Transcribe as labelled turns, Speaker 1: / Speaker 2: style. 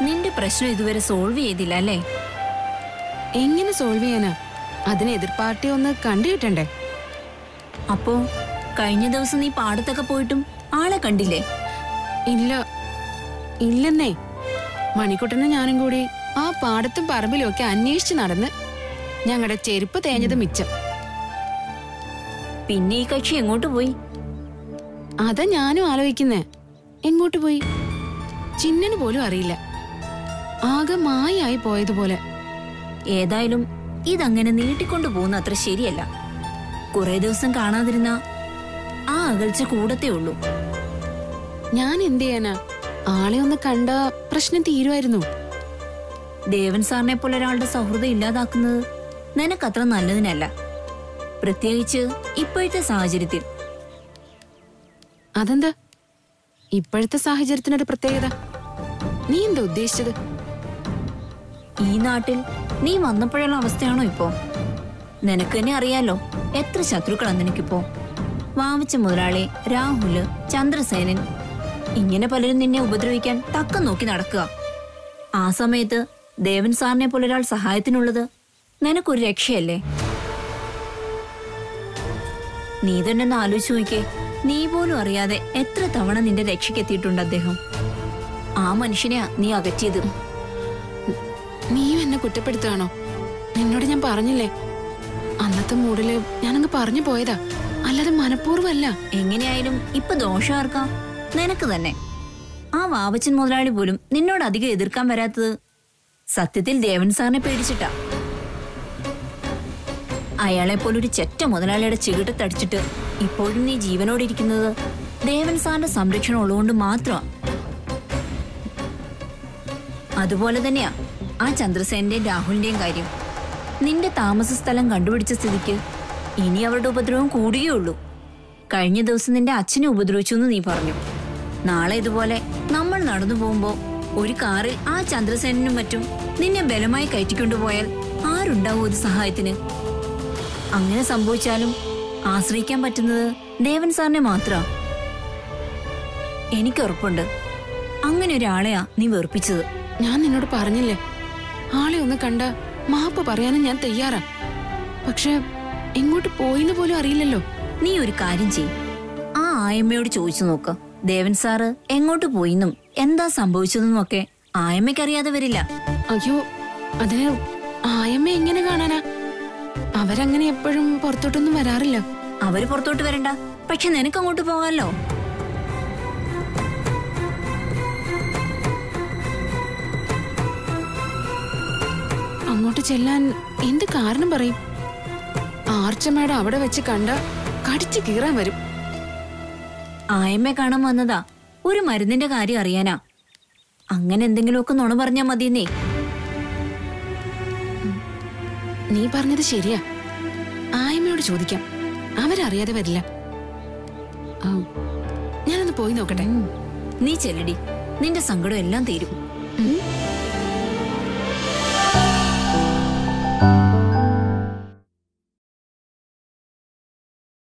Speaker 1: നിന്റെ പ്രശ്നം ഇതുവരെ സോൾവ് ചെയ്തില്ല അല്ലേ?
Speaker 2: എങ്ങനെ സോൾവ് ചെയ്യാനാ? അതിന് എതിർ പാർട്ടി ഒന്ന് കണ്ടുകിട്ടണ്ടേ?
Speaker 1: അപ്പോ കഴിഞ്ഞ ദിവസം നീ പാടത്തൊക്കെ പോയിട്ടും ആളെ കണ്ടില്ലേ?
Speaker 2: ഇല്ല, ഇല്ലെന്നേ. മണിക്കുട്ടനും ഞാനും കൂടി ആ പാടത്തും പറമ്പിലും ഒക്കെ അന്വേഷിച്ച് നടന്ന് ഞങ്ങളുടെ ചെരുപ്പ് തേഞ്ഞത് മിച്ചം.
Speaker 1: പിന്നെ ഈ കക്ഷി എങ്ങോട്ട് പോയി?
Speaker 2: അതാ ഞാനും ആലോചിക്കുന്നേ. എങ്ങോട്ട് പോയി? ചിന്നന് പോലും അറിയില്ല. ആകെ മായായി പോയതുപോലെ.
Speaker 1: ഏതായാലും ഇതങ്ങനെ നീട്ടിക്കൊണ്ടു പോകുന്ന അത്ര ശരിയല്ല. കുറെ ദിവസം കാണാതിരുന്ന ആ അകൽച്ച കൂടത്തേ ഉള്ളൂ.
Speaker 2: ഞാൻ എന്ത് ചെയ്യാനാ? ആളെ ഒന്ന് കണ്ട പ്രശ്നം തീരുമായിരുന്നു.
Speaker 1: ദേവൻ സാറിനെ പോലെ ഒരാളുടെ സൗഹൃദം ഇല്ലാതാക്കുന്നത് നിനക്കത്ര നല്ലതിനല്ല, പ്രത്യേകിച്ച് ഇപ്പോഴത്തെ സാഹചര്യത്തിൽ.
Speaker 2: അതെന്താ ഇപ്പോഴത്തെ സാഹചര്യത്തിനൊരു പ്രത്യേകത? നീ എന്താ ഉദ്ദേശിച്ചത്?
Speaker 1: ഈ നാട്ടിൽ നീ വന്നപ്പോഴുള്ള അവസ്ഥയാണോ ഇപ്പോ? നിനക്ക് തന്നെ അറിയാലോ എത്ര ശത്രുക്കളാണ് നിനക്കിപ്പോ. വാവച്ച മുതലാളി, രാഹുല്, ചന്ദ്രസേനൻ, ഇങ്ങനെ പലരും നിന്നെ ഉപദ്രവിക്കാൻ തക്കം നോക്കി നടക്കുക. ആ സമയത്ത് ദേവൻ സാറിനെ പോലെ ഒരാൾ സഹായത്തിനുള്ളത് നിനക്കൊരു രക്ഷയല്ലേ? നീ തന്നെ ഒന്ന് ആലോചിച്ച് നോക്കിയേ. നീ പോലും അറിയാതെ എത്ര തവണ നിന്റെ രക്ഷയ്ക്കെത്തിയിട്ടുണ്ട് അദ്ദേഹം. ആ മനുഷ്യനെയാ നീ അകറ്റിയത്.
Speaker 2: നീയും എന്നെ കുറ്റപ്പെടുത്തുകയാണോ? നിന്നോട് ഞാൻ പറഞ്ഞില്ലേ, അന്നത്തെ മൂഡില് ഞാനങ്ങ് പറഞ്ഞു പോയതാ, അല്ലാതെ മനഃപൂർവ്വമല്ല.
Speaker 1: എങ്ങനെയായാലും ഇപ്പൊ ദോഷം ആർക്കാ? നിനക്ക് തന്നെ. ആ വാവച്ചൻ മുതലാളി പോലും നിന്നോട് അധികം എതിർക്കാൻ വരാത്തത് സത്യത്തിൽ ദേവൻ സാറിനെ പേടിച്ചിട്ടാ. അയാളെ പോലൊരു ചെറ്റ മുതലാളിയുടെ ചികിട്ടത്തടിച്ചിട്ട് ഇപ്പോഴും നീ ജീവനോടിരിക്കുന്നത് ദേവൻ സാറിന്റെ സംരക്ഷണം ഉള്ളതുകൊണ്ട് മാത്രമാ. അതുപോലെ തന്നെയാ ആ ചന്ദ്രസേനന്റെയും രാഹുലിന്റെയും കാര്യം. നിന്റെ താമസ സ്ഥലം കണ്ടുപിടിച്ച സ്ഥിതിക്ക് ഇനി അവരുടെ ഉപദ്രവം കൂടുകയുള്ളൂ. കഴിഞ്ഞ ദിവസം നിന്റെ അച്ഛനെ ഉപദ്രവിച്ചു എന്ന് നീ പറഞ്ഞു. നാളെ ഇതുപോലെ നമ്മൾ നടന്നു പോകുമ്പോ ഒരു കാറിൽ ആ ചന്ദ്രസേനും മറ്റും നിന്നെ ബലമായി കയറ്റിക്കൊണ്ടുപോയാൽ ആരുണ്ടാവും ഒരു സഹായത്തിന്? അങ്ങനെ സംഭവിച്ചാലും ആശ്രയിക്കാൻ പറ്റുന്നത് ദേവൻ സാറിനെ മാത്രാ. എനിക്ക് ഉറപ്പുണ്ട് അങ്ങനെ ഒരാളെയാ നീ വെറുപ്പിച്ചത്.
Speaker 2: ഞാൻ നിന്നോട് പറഞ്ഞില്ലേ, ആളെ ഒന്ന് കണ്ട മാപ്പ് പറയാനും ഞാൻ തയ്യാറാ. പക്ഷെ എങ്ങോട്ട് പോയിന്ന് പോലും അറിയില്ലല്ലോ.
Speaker 1: നീ ഒരു കാര്യം ചെയ്യ്, ആ ആയമ്മയോട് ചോദിച്ചു നോക്ക്. ദേവൻ സാറ് എങ്ങോട്ട് പോയിന്നും എന്താ സംഭവിച്ചതെന്നും ഒക്കെ ആയമ്മയ്ക്കറിയാതെ വരില്ല.
Speaker 2: അയ്യോ, അതിന് ആയമ്മ എങ്ങനെ കാണാനാ? അവരങ്ങനെ എപ്പോഴും പുറത്തോട്ടൊന്നും വരാറില്ല.
Speaker 1: അവര് പുറത്തോട്ട് വരണ്ട, പക്ഷെ നിനക്ക് അങ്ങോട്ട് പോകാമല്ലോ.
Speaker 2: അങ്ങോട്ട് ചെല്ലാൻ എന്ത് കാരണം പറയും? ആർച്ചമ്മയുടെ അവിടെ വെച്ച് കണ്ട കടിച്ചു കീറാൻ വരും.
Speaker 1: ആയമ്മയെ കാണാൻ വന്നതാ, ഒരു മരുന്നിന്റെ കാര്യം അറിയാനാ. അങ്ങനെ എന്തെങ്കിലുമൊക്കെ നുണ പറഞ്ഞാ മതിയെന്നേ.
Speaker 2: നീ പറഞ്ഞത് ശരിയാ, ആയമ്മയോട് ചോദിക്കാം, അവരറിയാതെ വരില്ല. ഞാനൊന്ന് പോയി നോക്കട്ടെ.
Speaker 1: നീ ചെല്ലടി, നിന്റെ സങ്കടം എല്ലാം തീരും.